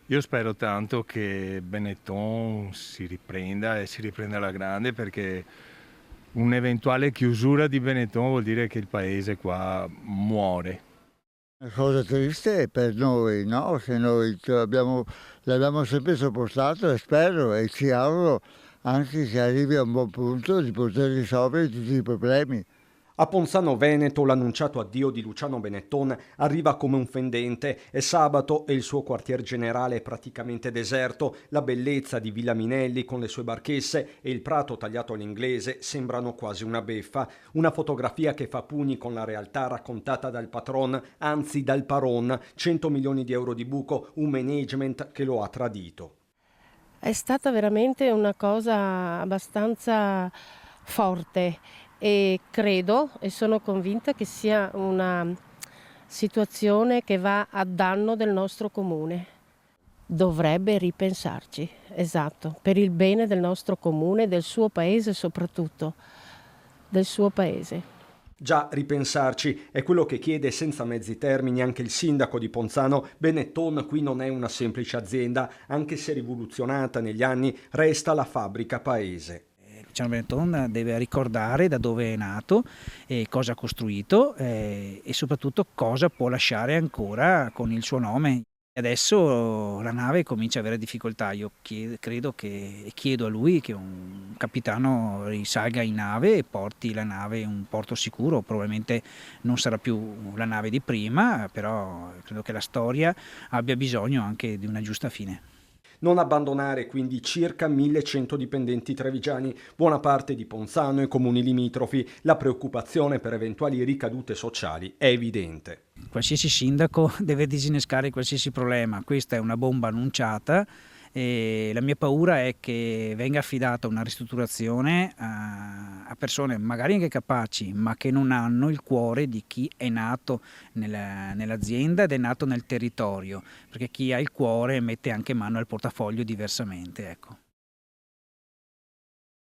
Io spero tanto che Benetton si riprenda e si riprenda alla grande, perché un'eventuale chiusura di Benetton vuol dire che il paese qua muore. Una cosa triste per noi, no? Se noi l'abbiamo sempre sopportato e spero e ci auguro anzi che arrivi a un buon punto di poter risolvere tutti i problemi. A Ponzano Veneto l'annunciato addio di Luciano Benetton arriva come un fendente. È sabato e il suo quartier generale è praticamente deserto. La bellezza di Villa Minelli con le sue barchesse e il prato tagliato all'inglese sembrano quasi una beffa. Una fotografia che fa pugni con la realtà raccontata dal patron, anzi dal paron. 100 milioni di euro di buco, un management che lo ha tradito. È stata veramente una cosa abbastanza forte e credo e sono convinta che sia una situazione che va a danno del nostro comune. Dovrebbe ripensarci, esatto, per il bene del nostro comune, del suo paese soprattutto, del suo paese. Già, ripensarci è quello che chiede senza mezzi termini anche il sindaco di Ponzano. Benetton qui non è una semplice azienda, anche se rivoluzionata negli anni, resta la fabbrica paese. Luciano Benetton deve ricordare da dove è nato, cosa ha costruito e soprattutto cosa può lasciare ancora con il suo nome. Adesso la nave comincia a avere difficoltà, io chiedo a lui che un capitano risalga in nave e porti la nave in un porto sicuro. Probabilmente non sarà più la nave di prima, però credo che la storia abbia bisogno anche di una giusta fine. Non abbandonare quindi circa 1100 dipendenti trevigiani, buona parte di Ponzano e comuni limitrofi. La preoccupazione per eventuali ricadute sociali è evidente. Qualsiasi sindaco deve disinnescare qualsiasi problema, questa è una bomba annunciata e la mia paura è che venga affidata una ristrutturazione a persone magari anche capaci, ma che non hanno il cuore di chi è nato nell'azienda ed è nato nel territorio, perché chi ha il cuore mette anche mano al portafoglio diversamente, ecco.